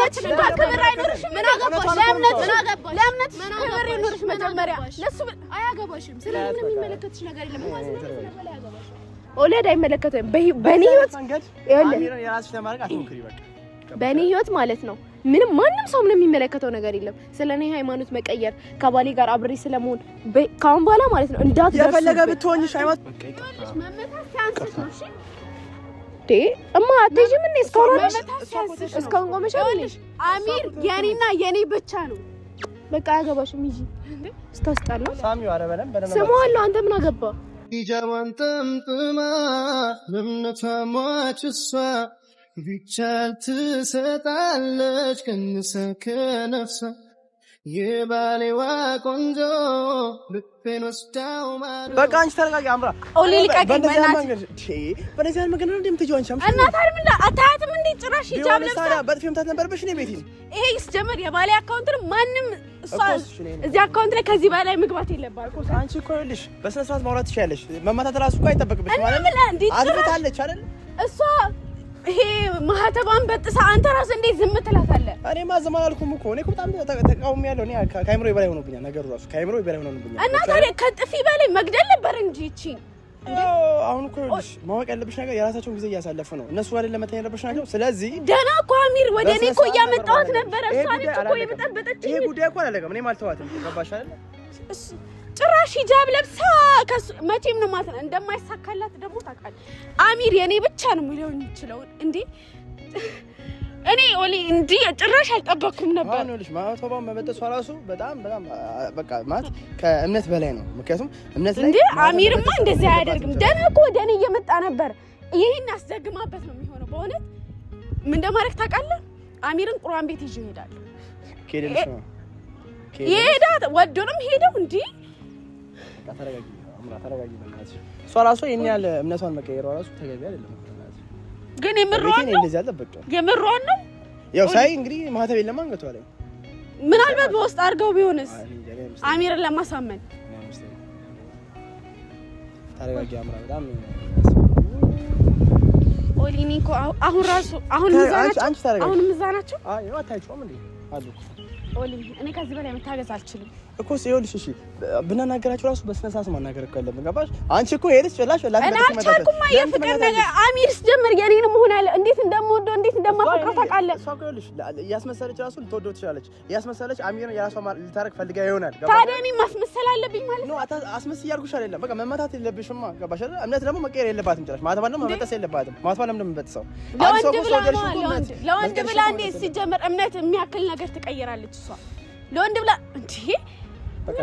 ለእምነትሽ ክብር አይኖርሽም? ምን አገባሽ? ለእምነትሽ ክብር ይኖርሽ መጀመሪያ። ለሱ አያገባሽም። ስለምን የሚመለከትሽ ነገር የለም። ኦሌድ አይመለከትም። በኔ ህይወት አሚርን የራስሽ ለማድረግ አትሞክሪ በቃ በኔ ህይወት ማለት ነው። ምንም ማንም ሰው ምንም የሚመለከተው ነገር የለም። ስለኔ ሃይማኖት መቀየር ከባሌ ጋር አብሬ ስለመሆን ካሁን በኋላ ማለት ነው እንዳትደርሱ የፈለገ ብትሆንሽ ሃይማኖት በቃ ይቀጥላል። መመታስ ሲያንስሽ ነው። እሺ እማ አትይዥም እንዴ? እስካሁን ቆመሻለሽ። አሚር የኔና የኔ ብቻ ነው። በቃ አያገባሽም። ይጂ ስታስጣላ ሳሚው አረበለም በደም ስሟለሁ። አንተ ምን አገባ? ቢጃማን ጠምጥማ ለምነታሟችሷ ቢቻል ትሰጣለች ከነሰከነፍሳ የባሌዋ ቆንጆ ልቤን ወስዳው ማዶ በቃ አንቺ ተረጋጊ። አምራ ኦሊ ልቀቀኝ። በእነዚህ መንገድ ነው እንደምትይው አንቺ እና ታዲያ ምን አታያትም እንዴ? ጭራሽ ሂጃብ ለብሳ በጥፊም ነበረብሽ ነው ቤቲ። ይሄ ይስጀመር የባሌ አካውንት ነው። ማንም እሷ እዚህ አካውንት ላይ ከዚህ በላይ መግባት የለባትም። አንቺ እኮ ይኸውልሽ በስነ ስርዓት ማውራት ትችያለሽ። መማታት እራሱ እኮ አይጠበቅብሽ ማለት ነው። አድብታለች አይደል እሷ ይሄ ማህተባን በጥሳ አንተ ራስ እንዴት ዝም ትላታለህ? እኔማ ዝም አላልኩም እኮ እኔ እኮ በጣም ተቃውሜያለሁ። እኔ ከአይምሮዬ በላይ ሆኖብኛል ነገሩ ራሱ ከአይምሮዬ በላይ ሆኖብኛል። እና ታዲያ ከጥፊ በላይ መግደል ነበር እንጂ እቺ አሁን እኮ ይኸውልሽ ማወቅ ያለብሽ ነገር የራሳቸውን ጊዜ እያሳለፉ ነው እነሱ አይደል ለመተኛ ያለብሽ ናቸው። ስለዚህ ደህና እኮ አሚር ወደ እኔ እኮ እያመጣሁት ነበር። እሷ ነች እኮ የበጠበጠችኝ። ይሄ ጉዳይ እኮ አላለቀም። እኔም አልተዋትም። ገባሽ አይደል? ጭራሽ ሂጃብ ለብሳ መቼም ነው ማለት ነው እንደማይሳካላት ደግሞ ታውቃለህ። አሚር የኔ ብቻ ነው ሊሆን ይችላል እንዴ? እኔ ኦሊ እንዴ ጭራሽ አልጠበቅኩም ነበር። አሁን ልጅ ማውጣው መመጠሷ ራሱ በጣም በቃ ማለት ከእምነት በላይ ነው። ምክንያቱም እምነት ላይ እንዴ አሚርማ እንደዚህ አያደርግም። ደህና እኮ ወደ እኔ እየመጣ ነበር። ይሄን አስደግማበት ነው የሚሆነው። በእውነት ምን እንደማደርግ ታውቃለህ? አሚርን ቁርአን ቤት ይዤ እሄዳለሁ። ከሄደልሽ ነው ይሄዳል። ወዶንም ሄደው እንዴ ተረጋጊ አምራ ተረጋጊ። በእናትሽ እሷ ራሱ የኔ ያለ እምነቷን መቀየሯ ራሱ ተገቢ አይደለም። ግን የምሯን ነው እንደዚህ አልጠበቀ የምሯን ነው ያው ሳይ እንግዲህ ማህተብ የለም አንገቷ ላይ ምናልባት በውስጥ አድርገው ቢሆንስ አሚርን ለማሳመን። ተረጋጊ አምራ በጣም ኦሊኒ እኮ አሁን ራሱ አሁን ምዛናቸው አይ አታይቷም እንዴ አሉ ኦሊ እኔ ከዚህ በላይ መታገዝ አልችልም እኮ ሲሆንሽ። እሺ ብናናገራችሁ ራሱ በስነ ስርዓት ማናገር እኮ አለብን። ገባሽ? አንቺ እኮ ሄደሽ ጭላሽ ወላሂ አልቻልኩም። የፍቅር ነገር አሚርስ ጀምር የኔን መሆን ያለ እንዴት እንደምወደው እንዴት እንደማፈቅረው ታውቃለህ። እሷ እኮ ይኸውልሽ እያስመሰለች ራሱ ልትወደው ትችላለች። እያስመሰለች አሚርን የራሷ ልታረግ ፈልጋ ይሆናል። ታዲያ እኔ ማስመሰል አለብኝ ማለት ነው? አስመስል እያልኩሽ አይደለም። በቃ መመታት የለብሽማ። ገባሽ አይደል? እምነት ደግሞ መቀየር የለባትም ጭራሽ። ማተባን ደግሞ መመጠስ የለባትም። ማተባን ለምን እንደምትበጥሰው ለወንድ ብላ እንዴት ሲጀምር እምነት የሚያክል ነገር ትቀይራለች እሷ ለወንድ ብላ እንዴ? በቃ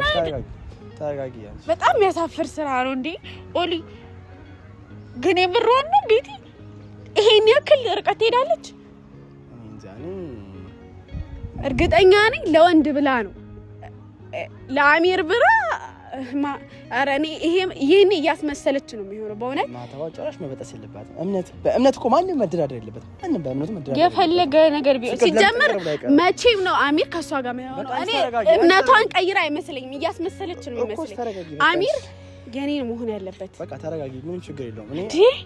ተረጋጊ። በጣም የሚያሳፍር ስራ ነው እንዴ ኦሊ። ግን የምሯን ነው ቤቲ ይሄን ያክል ርቀት ትሄዳለች? እርግጠኛ ነኝ ለወንድ ብላ ነው። ለአሚር ብራ ኧረ እኔ ይሄን እያስመሰለች ነው የሚሆነው። በእውነት ማታው ጭራሽ መበጠስ የለባትም። በእምነት እኮ ማንም መደራደር የለበትም። ማንም በእምነቱ መደራደር የፈለገ ነገር ቢሆን ሲጀምር መቼም ነው አሚር ከሷ ጋር ነው። እኔ እምነቷን ቀይራ አይመስለኝም። እያስመሰለች ነው የሚመስለኝ። አሚር የኔ መሆን ያለበት። በቃ ተረጋጊ፣ ምንም ችግር የለውም። እኔ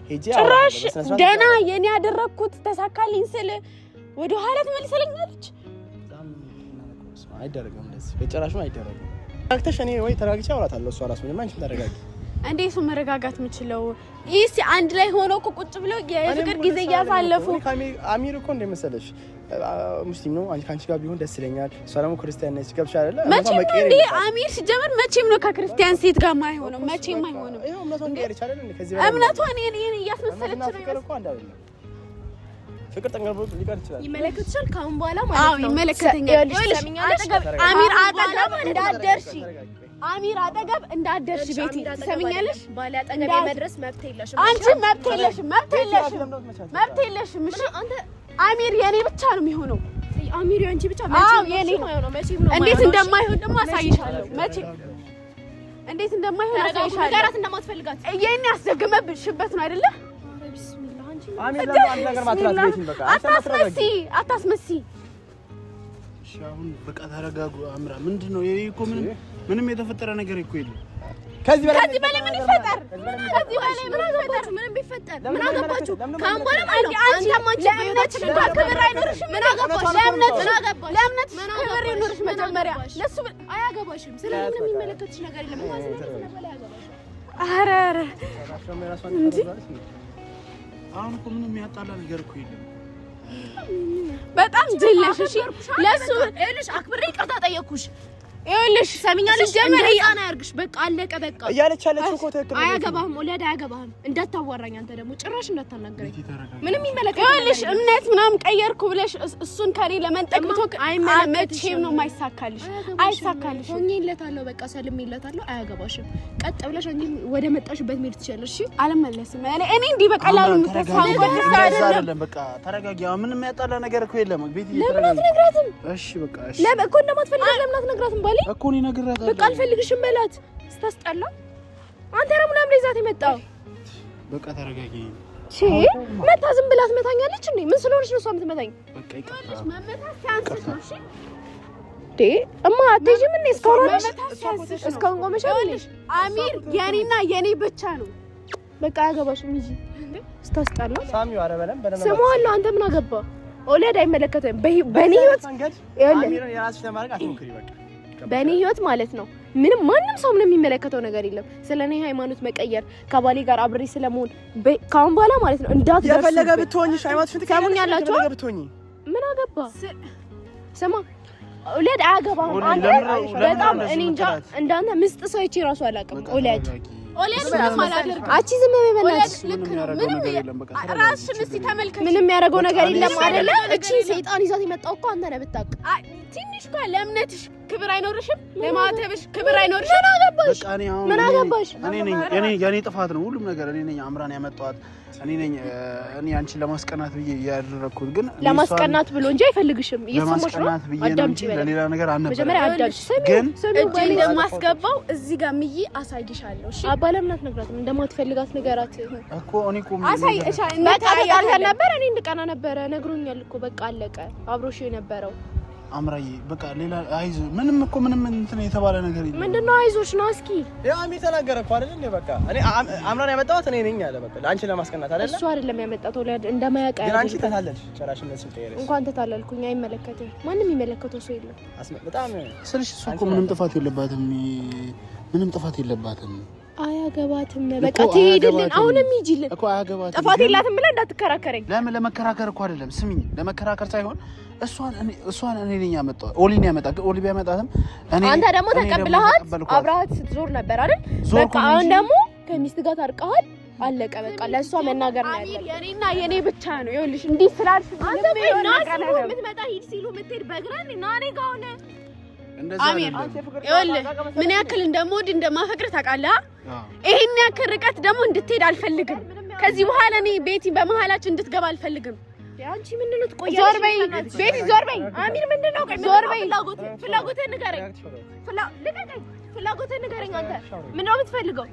ሄጄ ጭራሽ ደህና የኔ ያደረኩት ተሳካልኝ ስል ወደ ኋላ ትመልሰለኛለች። አይደረግም እንደዚህ በጭራሽ ነው አይደረግም። ታክተሽ እኔ ወይ ተረጋግቼ አውራታለሁ። እሷ ራስ ምንም አንቺም ተረጋጊ። እንዴት ነው መረጋጋት የምችለው? ይሄስ አንድ ላይ ሆኖ እኮ ቁጭ ብለው የፍቅር ጊዜ እያሳለፉ አሚር እኮ እንደመሰለሽ ሙስሊም ነው። አንቺ ጋር ቢሆን ደስ ይለኛል። እሷ ደግሞ ክርስቲያን ነች። ገብሽ አይደለ? መቼም እንዴ አሚር ሲጀምር መቼም ነው ከክርስቲያን ሴት ጋር ማይሆነው። መቼም አይሆንም። ይሄው እምነቷን ቀይረች አይደል? ከዚህ እምነቷን እኔን እያስመሰለች ነው። ፍቅር እኮ አንድ አይደለም። ፍቅር ጠንቀርቦ ሊቀር ይችላል። ይመለከትሻል ካሁን በኋላ ማለት ነው። አዎ ይመለከተኛል። አሚር አጠገብ እንዳትደርሺ፣ አሚር አጠገብ እንዳትደርሺ። ቤቲ ትሰሚኛለሽ? ባለ አጠገብ መድረስ መብት የለሽም። አንቺ መብት የለሽም። እሺ አንተ አሚር የኔ ብቻ ነው የሚሆነው። አሚር ያንቺ ብቻ ነው። እንዴት እንደማይሆን ደግሞ አሳይሻለሁ። እንዴት እንደማይሆን አሳይሻለሁ። ነገራት እንደማትፈልጋት የኔ አስደግመብሽበት ነው አይደለ? አሚር ለምን አንድ ነገር ማትራት ቤቲን በቃ አታስመሲ። እሺ አሁን በቃ ተረጋጉ። አምራ ምንድነው ይሄ? እኮ ምንም የተፈጠረ ነገር እኮ የለም። ከዚህ በላይ ምን ይፈጠር? ከዚህ በላይ ምን አገባችሁ? ምንም ቢፈጠር ምን አገባችሁ? ካምባላ ማለት አንተም አንቺ በእምነትሽ ክብር አይኖርሽም። ምን አገባሽ? ለእምነትሽ ክብር ይኖርሽ መጀመሪያ። ለሱ አያገባሽም። ስለዚህ ምንም የሚመለከትሽ ነገር የለም። ኧረ እንዴ አሁን እኮ ምንም የሚያጣላ ነገር እኮ የለም። በጣም ድልሽ። እሺ ለሱ እልሽ አክብሬ ይቅርታ ጠየቅኩሽ። ይኸውልሽ ሰሚኛለሽ፣ ጀመረ ያና ያርግሽ። በቃ አለቀ። በቃ እያለች ያለችው እኮ ትክክል ነው። አያገባህም፣ ወለዳ አያገባህም። እንዳታዋራኝ አንተ ደግሞ ጭራሽ እንዳታናገረኝ። ምንም ይመለከት ይኸውልሽ፣ እምነት ምናምን ቀየርኩ ብለሽ እሱን ከኔ ለመንጠቅ ብትወቅ አይመለከትሽም ነው። የማይሳካልሽ አይሳካልሽ። ሆኜለታለሁ፣ በቃ ሰልሜለታለሁ። አያገባሽም። ቀጥ ብለሽ አንቺ ወደ መጣሽበት መሄድ ትችያለሽ። እሺ አልመለስም። እኔ እንዲህ በቀላሉ የምትተሳውበት አይደለም። በቃ ተረጋጊ። ምንም የሚያጣላ ነገር እኮ የለም። ቤት ለምን አትነግራትም? እሺ በቃ እሺ። ለምን እኮ እንደማትፈልግ ለምን አትነግራትም? ባሌ እኮ እኔ ነግራታለሁ። በቃ አልፈልግሽም በላት። ስታስጠላ አንተ ነው ምናምን ይዛት የመጣው። በቃ ተረጋጊ። እሺ መታ ዝም ብላ ትመታኛለች እንዴ? ምን ስለሆነች ነው እሷ የምትመታኝ? በቃ ይቀጥላል። መመታት ሲያንስሽ ነው። እሺ እንዴ እማ አትሄጂም እንዴ? እስካሁን ቆመሻለሽ። አሚር የኔና የኔ ብቻ ነው። በቃ አያገባሽም እንጂ ስታስጠላ። ሳሚው ኧረ በደንብ ስሟለሁ። አንተ ምን አገባ? ኦለድ አይመለከተም። በኔ ህይወት አሚርን የራስሽ ለማድረግ አትሞክሪ። በቃ በኔ ህይወት ማለት ነው ምንም ማንም ሰው ምንም የሚመለከተው ነገር የለም። ስለኔ ሃይማኖት መቀየር ከባሌ ጋር አብሬ ስለመሆን ካሁን በኋላ ማለት ነው እንዳትደርሱ። የፈለገ ብትሆኝሽ ሃይማኖትሽን ትቀበያለሽ። የፈለገ ብትሆኚ ምን አገባ? ስማ ኦለድ አያገባም። አንተ በጣም እኔ እንጃ እንዳንተ ምስጥ ሰው እቺ ራሱ አላውቅም። ኦለድ ምንም አላደርግም። አቺ ዝም በይ በእናትሽ። ምንም ራስሽን እስቲ ተመልከች። ምንም የሚያደርገው ነገር የለም አይደለ? እቺ ሰይጣን ይዛት የመጣው እኮ አንተ ነህ ብታውቅ። ትንሽ እኮ ለእምነትሽ ክብር አይኖርሽም? ለማተብሽ ክብር አይኖርሽም? ምን አገባሽ? የኔ ጥፋት ነው ሁሉም ነገር። እኔ ነኝ አምራን ያመጣኋት። እኔ አንቺን ለማስቀናት ብዬ ያደረኩት ግን ለማስቀናት ብሎ እንጂ አይፈልግሽም። እየሰማሽ ነው። አዳምጪ። ለሌላ ነገር አልነበረ። መጀመሪያ አዳምጪ። ግን እጄ እንደማስገባው እዚህ ጋር ምዬ አሳይሻለሁ። እሺ አባለምናት ነግራትም እንደማትፈልጋት ነገራት እኮ እኔ እኮ አሳይሻ እንታያለን ነበር። እኔ እንድቀና ነበረ ነግሮኛል እኮ። በቃ አለቀ። አብሮሽ የነበረው አምራዬ በቃ ሌላ አይዞ ምንም እንትን የተባለ ነገር የለም። ምንድነው አይዞሽ ነው? እስኪ ያው አሚር ተናገረ እኮ አይደል እንዴ? በቃ እኔ አምራን ያመጣሁት እኔ ነኝ አለ። በቃ ለአንቺ ለማስቀናት አይደለ? እሱ አይደለም ያመጣው ወላድ እንደማያውቅ ግን አንቺ ተታለልሽ። ጭራሽ እነሱ ተቀየረሽ። እንኳን ተታለልኩኝ። አይመለከትም። ማንም የሚመለከተው ሰው የለም። በጣም ስልሽ እሱ እኮ ምንም ጥፋት የለባትም። አያገባትም። በቃ ትሄድልን። አሁንም ሂጂልን እኮ አያገባትም። ጥፋት የላትም ብለህ እንዳትከራከረኝ። ለምን ለመከራከር እኮ አይደለም። ስሚኝ፣ ለመከራከር ሳይሆን እሷን እኔ ነኝ ያመጣው። ኦሊን ያመጣ ግን ኦሊ ቢያመጣትም አንተ ደግሞ ተቀብለሃት አብረሃት ስትዞር ነበር አይደል? በቃ አሁን ደግሞ ከሚስት ጋር ታርቀሃል። አለቀ በቃ። ለእሷ መናገር ነው ያለው። የኔና የኔ ብቻ ነው። ይኸውልሽ እንዲህ ስላልሽ አንተ የምትመጣ ሂድ ሲሉ የምትሄድ በእግረን ና እኔ ጋር ሆነ አሚር ይኸውልህ ምን ያክል እንደምወድ እንደማፈቅር ታውቃለህ። ይሄን ያክል ርቀት ደግሞ እንድትሄድ አልፈልግም። ከዚህ በኋላ እኔ ቤቲ በመሀላችን እንድትገባ አልፈልግም። አንቺ ምንድነው ትቆያለሽ? ዞር በይ ቤቲ፣ ዞር በይ። አሚር ምንድነው? ቆይ ዞር በይ። ፍላጎትህን ንገረኝ። ፍላጎትህን ንገረኝ። አንተ ምንድነው የምትፈልገው?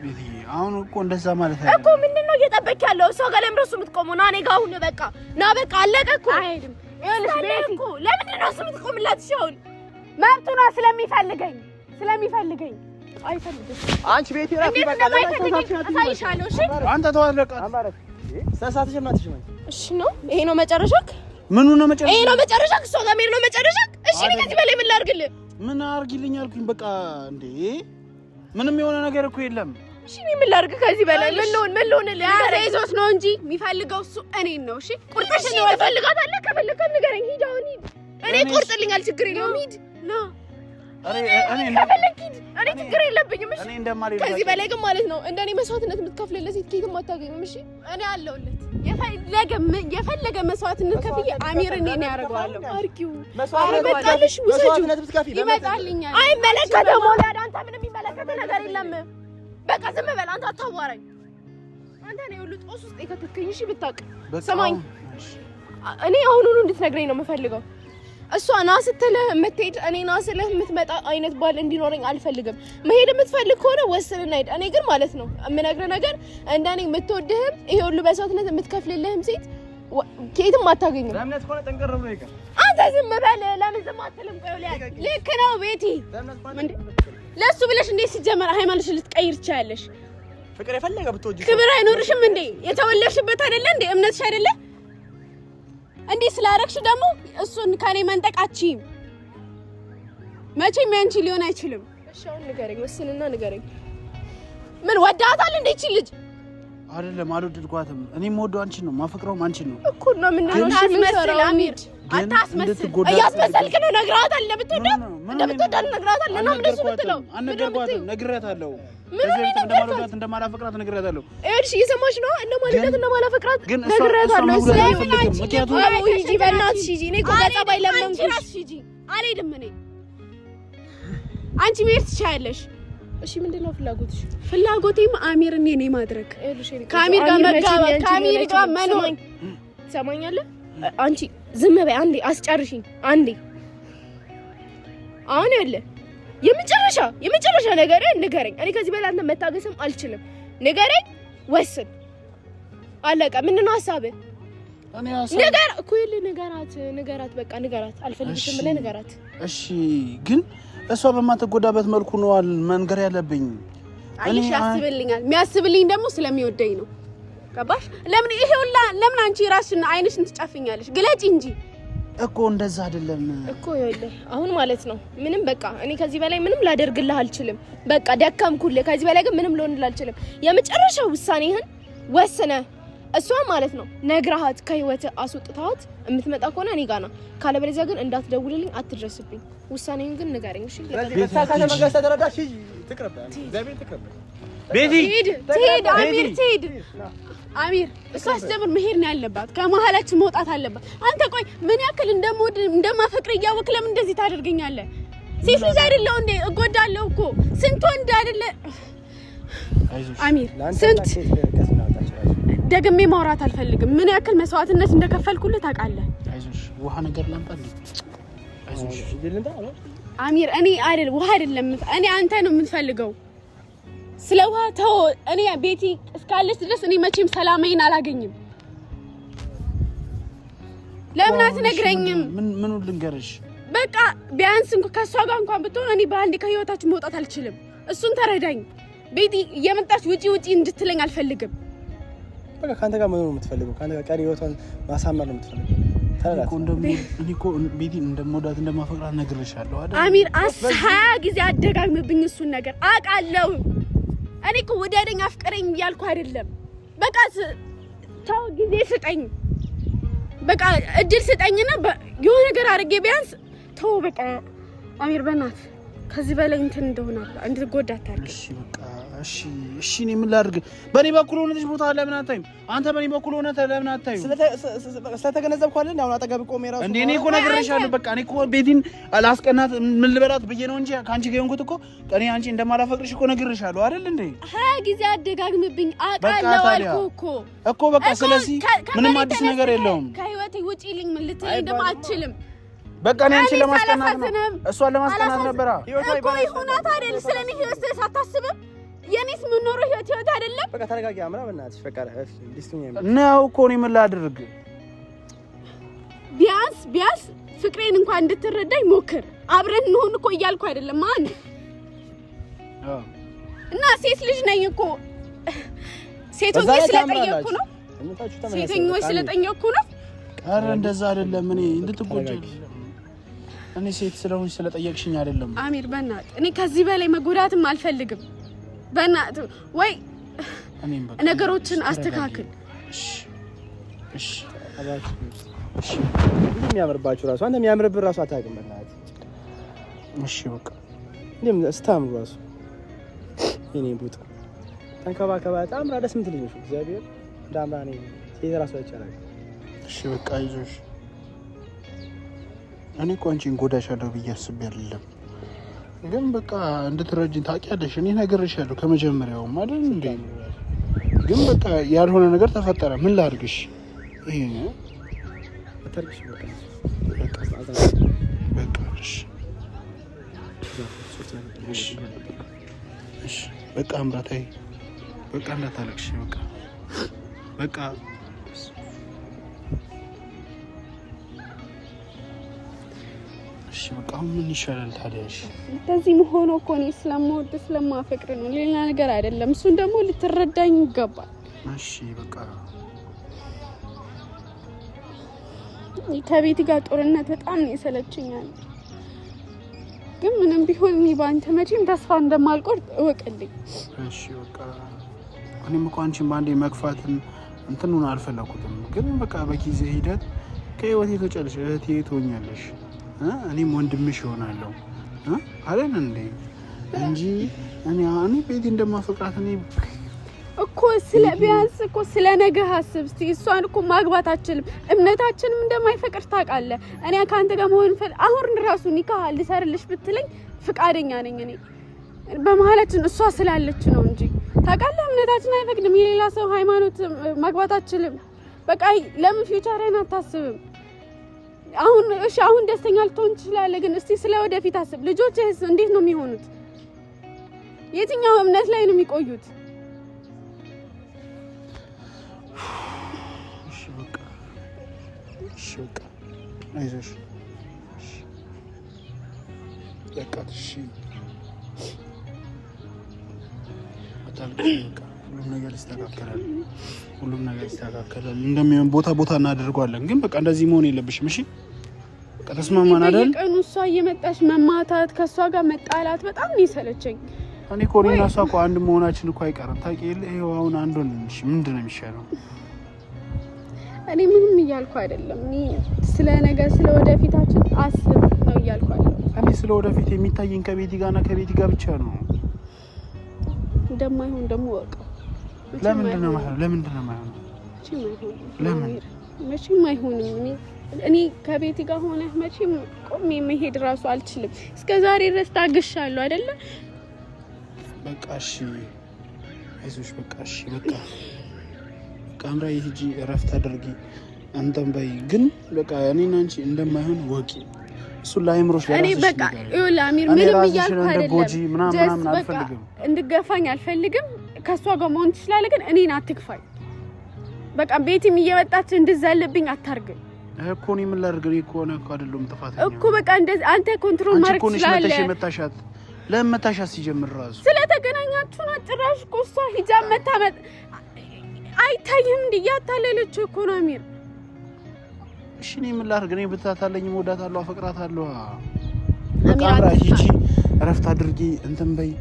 ቤቲ አሁን እኮ እንደዛ ማለት አይደለም እኮ። ምንድነው እየጠበክ ያለው? እሷ ጋር ለምን እሱ የምትቆመው? ና እኔ ጋር አሁን በቃ ና በቃ አለቀ እኮ። አይሄድም። ይኸውልሽ ቤቲ እኮ ለምንድነው እሱ የምትቆምላት? ይሻል መብቱ ነው። ስለሚፈልገኝ አይፈልግም። አንቺ ቤቲ ራፊ በቃ አሳይሻለሁ። እሺ አንተ ተዋለቀ አማራት ሰሳትሽ ማትሽ ነው። እሺ ነው ይሄ ነው መጨረሻክ? ምኑ ነው መጨረሻ? ይሄ ነው መጨረሻክ? እሷ ጋር ነው መጨረሻክ? እሺ እኔ ከዚህ በላይ ምን ላድርግልህ? ምን አድርጊልኝ አልኩኝ። በቃ እንዴ ምንም የሆነ ነገር እኮ የለም። እሺ እኔ ምን ላድርግ ከዚህ በላይ? ምን ልሆን ያረ ይዞት ነው እንጂ የሚፈልገው እሱ እኔን ነው። እሺ ቁርጥሽ ነው ትፈልጋታለህ? ከፈለከ ንገረኝ። ሂድ አሁን ሂድ። እኔ ቆርጥልኛል፣ ችግር የለውም። ሂድ ና እኔ ችግር የለብኝም። እሺ ከዚህ በላይ ግን ማለት ነው እንደኔ መስዋዕትነት የምትከፍልለት ሴት ከየትም አታገኝም። እሺ እኔ አለሁለት። የፈለገ መስዋዕትነት ከፍዬ አሚር እኔ ነው ያደርገዋለሁ። አርኪው መስዋዕትነት ብትከፍይ ይመጣልኛል። አይመለከተውም። ወላድ አንተ ምንም የሚመለከተው ነገር የለም። በቃ ዝም በል አንተ፣ አታዋራኝ። አንተ ነው ሁሉ ጦስ ውስጥ የከተትከኝ። እሺ ብታውቅ ሰማኝ። እኔ አሁኑኑ እንድትነግረኝ ነው የምፈልገው። እሷ ና ስትልህ የምትሄድ እኔ ና ስልህ የምትመጣ አይነት ባል እንዲኖረኝ አልፈልግም። መሄድ የምትፈልግ ከሆነ ወስንና ሂድ። እኔ ግን ማለት ነው የምነግርህ ነገር እንደኔ የምትወድህም ይሄ ሁሉ መስዋዕትነት የምትከፍልልህም ሴት ከየትም አታገኝም። ለምነት ሆነ ጠንቀር ብሎ ይቀር። አንተ ዝም በል። ለምን ዝም አትልም? ቆይ ልክ ነው ቤቲ ለሱ ብለሽ እንዴት ሲጀመር ሃይማኖትሽን ልትቀይር ትችያለሽ? ፍቅር የፈለገ ብትወጂ ክብር አይኖርሽም እንዴ? የተወለድሽበት አይደለ እንዴ? እምነትሽ አይደለ እንዴ? ስላረክሽ ደግሞ እሱን ከኔ መንጠቃችኝ መቼም ያንቺ ሊሆን አይችልም። እሺ አሁን ንገረኝ፣ ወስንና ንገረኝ። ምን ወዳታል እንዴ እቺ ልጅ? አይደለም አልወደድኳትም። እኔም ወዶ አንቺን ነው ማፈቅረውም አንቺን ነው እኮ ነው። ምን ነው አስመስል አሚር፣ አታስመስል። እያስመሰልክ ነው። ነግራታል እንደምትወዳት ነግራታል። እና ምን እሱ ብትለው አልነገርኳትም። ነግራታለሁ። እንደማልወዳት እንደማላፈቅራት ነግራታለሁ። እሺ እየሰማሽ ነው? እንደማላፈቅራት ነግራታለሁ። ምክንያቱም ሂጂ፣ በእናትሽ ሂጂ። እኔ እኮ በጸባይ ለመንኩሽ። ሂጂ አልሄድም እኔ። አንቺ መሄድ ትችያለሽ። እሺ ምንድነው ፍላጎትሽ? ፍላጎቴም አሚርን የኔ ማድረግ፣ ከአሚር ጋር መጋባት፣ ከአሚር ጋር መኖር። ትሰማኛለህ? አንቺ ዝም በይ አንዴ፣ አስጨርሽኝ አንዴ። አሁን ያለ የመጨረሻ ነገር ንገረኝ። እኔ ከዚህ በላይ አንተ መታገስም አልችልም። ንገረኝ፣ ወስን፣ አለቀ። ምንድነው ሀሳብህ? ነገር እኮ ይል ንገራት፣ በቃ ንገራት። አልፈልግሽም ብለህ ንገራት። እሺ ግን እሷ በማትጎዳበት መልኩ ነው መንገር ያለብኝ። አይሽ ያስብልኛል። የሚያስብልኝ ደግሞ ስለሚወደኝ ነው። ገባሽ? ለምን አንቺ ራስሽን አይንሽን ትጫፍኛለሽ? ግለጪ እንጂ እኮ እንደዛ አይደለም እኮ ይኸውልህ፣ አሁን ማለት ነው ምንም በቃ እኔ ከዚህ በላይ ምንም ላደርግልህ አልችልም። በቃ ደካምኩልህ። ከዚህ በላይ ግን ምንም ልሆንልህ አልችልም። የመጨረሻ ውሳኔህን ወስነ እሷ ማለት ነው ነግራሃት ከህይወት አስወጥታት የምትመጣ ከሆነ እኔ ጋር ነው። ካለበለዚያ ግን እንዳትደውልልኝ፣ አትድረስብኝ። ውሳኔን ግን ንገረኝ እሺ? አሚር እሷ አስጀምር መሄድ ነው ያለባት። ከመሀላችን መውጣት አለባት። አንተ ቆይ ምን ያክል እንደማፈቅር እያወቅህ ለምን እንደዚህ ታደርገኛለህ? ሴት ልጅ አይደለሁ እንዴ? እጎዳለሁ እኮ ስንት ወንድ አይደለ አሚር? ስንት ደግሜ ማውራት አልፈልግም። ምን ያክል መስዋዕትነት እንደከፈልኩልህ ታውቃለህ? አይዞሽ ውሃ ነገር ላምጣልኝ። አይዞሽ አሚር፣ እኔ አይደል ውሃ አይደለም፣ እኔ አንተ ነው የምትፈልገው። ስለ ውሃ ተው። እኔ ቤቲ እስካለች ድረስ እኔ መቼም ሰላሜን አላገኝም። ለምን አትነግረኝም? ምን ልንገርሽ? በቃ ቢያንስ እንኳን ከሷ ጋር እንኳን ብትሆን እኔ በአንዴ ከህይወታችሁ መውጣት አልችልም። እሱን ተረዳኝ። ቤቲ እየመጣች ውጪ እንድትለኝ አልፈልግም። በቃ ካንተ ጋር መኖር ነው የምትፈልገው። ካንተ ጋር ቀሪ ህይወቷን ማሳመር ነው የምትፈልገው። እኔ እኮ ቤቲ እንደምወዳት እንደማፈቅራት ነግሬሻለሁ አይደል? አሚር 20 ጊዜ አደጋግምብኝ እሱን ነገር አውቃለሁ። እኔ እኮ ወደደኝ አፍቅረኝ እያልኩ አይደለም። በቃ ተው፣ ጊዜ ስጠኝ። በቃ እድል ስጠኝና የሆነ ነገር አድርጌ ቢያንስ ተው። በቃ አሚር በእናትህ ከዚህ በላይ እንትን እንደሆነ እንድትጎዳ አታርግ። እሺ በቃ እሺ እኔ ምን ላድርግ? በኔ በኩል ሆነሽ ቦታ ለምን አታይም? አንተ በኔ በኩል ሆነ ለምን አታይም? ስለተገነዘብኩ አይደል አሁን አጠገብ ቆሜ ራሱ እንዴ እኔ እኮ ነግሬሻለሁ። በቃ እኔ እኮ ቤቲን አላስቀናት ምን ልበላት ብዬ ነው እንጂ ካንቺ ጋር የሆንኩት እኮ እኔ አንቺ እንደማላፈቅርሽ እኮ ነግሬሻለሁ አይደል እንዴ? 20 ጊዜ አደጋግምብኝ አውቃለሁ አልኩህ እኮ በቃ ስለዚህ ምንም አዲስ ነገር የለውም። ከህይወቴ ውጪ ልኝ ምን ልትለኝ ደግሞ አትችልም። በቃ እኔ አንቺ ለማስቀናት ነው እሷን ለማስቀናት ነበር እኮ ይሁናት አይደል? ስለኔ ህይወት ሳታስብም የኔስ ምን ኖሮ ህይወት አይደለም። በቃ ተረጋጊ አምራ፣ በእናትሽ በቃ ዲስቱኝ ነው እኮ እኔ ምን ላድርግ? ቢያንስ ፍቅሬን እንኳን እንድትረዳኝ ሞክር። አብረን እንሆን እኮ እያልኩ አይደለም ማን እና ሴት ልጅ ነኝ እኮ ሴቶች ስለጠየቅኩ ነው። ሴቶች ስለጠየቅኩ ነው። ኧረ እንደዛ አይደለም። እኔ እንድትጎጂ እኔ ሴት ስለሆንሽ ስለጠየቅሽኝ አይደለም። አሚር በእናትህ እኔ ከዚህ በላይ መጎዳትም አልፈልግም። በእናትህ ወይ ነገሮችን አስተካክል። እሺ የሚያምርባችሁ ራሱ አንተ የሚያምርብህ ራሱ አታውቅም። በእናትህ እሺ በቃ እንደም ስታምሩ ራሱ የኔ ቡጥ ተንከባከባ በጣም ደስ የምትል ልጅ ነሽ። እግዚአብሔር እንዳምራ ነኝ ሴት ራሱ አይቻላል። እሺ በቃ አይዞሽ። እኔ እኮ አንቺን ጎዳሻለሁ ብዬ አስቤ አይደለም፣ ግን በቃ እንድትረጂኝ ታውቂያለሽ። እኔ ነግሬሻለሁ ከመጀመሪያውም አይደል እንዴ? ግን በቃ ያልሆነ ነገር ተፈጠረ። ምን ላድርግሽ? ይሄ ነው አታርግሽ። በቃ እሺ በቃ አምራታይ በቃ እንዳታለቅሽ። በቃ እሺ በቃ ምን ይሻላል ታዲያ? እሺ እንደዚህ መሆኑ እኮ እኔ ስለምወድ ስለማፈቅር ነው፣ ሌላ ነገር አይደለም። እሱን ደግሞ ልትረዳኝ ይገባል። እሺ በቃ ከቤት ጋር ጦርነት በጣም ነው የሰለችኛል። ግን ምንም ቢሆን እኔ ባንተ መቼም ተስፋ እንደማልቆርጥ እወቅልኝ። እሺ በቃ እኔም እኮ አንቺን ባንዴ መግፋትን እንትኑን አልፈለኩትም። ግን በቃ በጊዜ ሂደት ከህይወቴ ተጨልሽ እህቴ ትሆኛለሽ፣ እኔም ወንድምሽ ይሆናለሁ አይደል እንዴ? እንጂ እኔ ቤቲ እንደማፈቅራት እኔ እኮ ስለ ቢያንስ እኮ ስለ ነገ ሀስብ እስቲ። እሷን እኮ ማግባት አችልም፣ እምነታችንም እንደማይፈቅድ ታውቃለህ። እኔ ካንተ ጋር መሆን አሁን ራሱ ኒካህ ልሰርልሽ ብትለኝ ፍቃደኛ ነኝ። እኔ በመሀላችን እሷ ስላለች ነው እንጂ ታውቃለህ፣ እምነታችን አይፈቅድም። የሌላ ሰው ሃይማኖት ማግባት አችልም። በቃ ለምን ፊውቸርን አታስብም? አሁን እሺ፣ አሁን ደስተኛ ልትሆን ትችላለህ፣ ግን እስቲ ስለ ወደፊት አስብ። ልጆችህስ እንዴት ነው የሚሆኑት? የትኛው እምነት ላይ ነው የሚቆዩት? በቃ አይዞሽ በቃ እሺ ሁሉም ነገር ይስተካከላል። እንደሚሆን ቦታ እናደርገዋለን። ግን በቃ እንደዚህ መሆን የለብሽም። እሺ በቃ ተስማማን አይደል? ቀኑ እሷ እየመጣች መማታት ከሷ ጋር መጣላት በጣም ነው የሰለቸኝ። እኔ እኮ እኔና እሷ እኮ አንድ መሆናችን እኮ አይቀርም። ታውቂ የለ ይሄው አሁን አንድ ሆነሽ ምንድን ነው የሚሻለው? እኔ ምንም እያልኩ አይደለም። እኔ ስለ ነገ ስለ ወደፊታችን አስብ ነው እያልኩ አይደለም። እኔ ስለ ወደፊት የሚታየኝ ከቤቲ ጋርና ከቤቲ ጋር ብቻ ነው። እንደማይሆን ደግሞ ወቀ። ለምንድን ነው የማይሆነው? መቼም አይሆንም። እኔ ከቤቲ ጋር ሆነ መቼም ቆሜ መሄድ ራሱ አልችልም። እስከዛሬ ድረስ ታግሻለሁ አይደለ? በቃ እሺ አይዞሽ። በቃ እሺ በቃ ካምራ ይሄጂ እረፍት አድርጊ አንተም በይ። ግን በቃ እኔና አንቺ እንደማይሆን ወቂ። እሱ ላይምሮሽ ለራስሽ እኔ በቃ ይኸውልህ አሚር ምንም እያልኩ አይደለም። ጀስት በቃ እንድገፋኝ አልፈልግም። ከሷ ጋር መሆን ትችላለህ፣ ግን እኔን አትግፋኝ። በቃ ቤቲም እየመጣች እንድዘልብኝ አታርግ እኮ። እኔ ምን ላድርግ? እኔ እኮ ነው አይደለም ጥፋተኛ እኮ። በቃ እንደዚህ አንተ ኮንትሮል ማድረግ ትችላለህ። አንቺ መታሻት ለምን መታሻት ሲጀምር ራሱ ስለተገናኛችሁ ነው። ጭራሽ እኮ እሷ ሂጃብ መታመጥ አይታይም እንዴ? ያታለለችው እኮ ነው አሚር። እሺ እኔ ምን ላድርግ? እኔ ብታታለኝ እወዳታለሁ፣ አፈቅራታለሁ። በቃ ሂጂ እረፍት አድርጊ እንትን በይ፣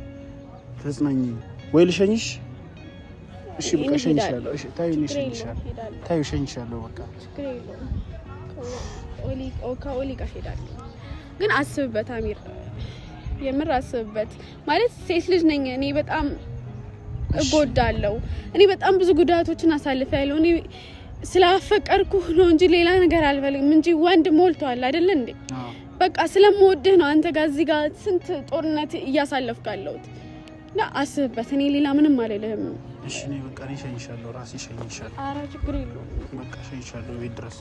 ተጽናኝ። ወይ ልሸኝሽ? እሺ በቃ እሸኝሻለሁ። እሺ ታዩ እሸኝሻለሁ። በቃ ከኦሊ ጋር ሄዳለሁ። ግን አስብበት አሚር፣ የምር አስብበት። ማለት ሴት ልጅ ነኝ እኔ፣ በጣም እጎዳለሁ። እኔ በጣም ብዙ ጉዳቶችን አሳልፌያለሁ። እኔ ስላፈቀርኩ ነው እንጂ ሌላ ነገር አልፈልግም እንጂ ወንድ ሞልቷል አይደል እንዴ? በቃ ስለምወድህ ነው አንተ ጋር እዚህ ጋር ስንት ጦርነት እያሳለፍኩ ያለሁት። እና አስብበት። እኔ ሌላ ምንም አልልህም። እሺ እኔ በቃ እሸኝሻለሁ፣ ራሴ እሸኝሻለሁ። ኧረ ችግር የለውም። በቃ እሸኝሻለሁ ቤት ድረስ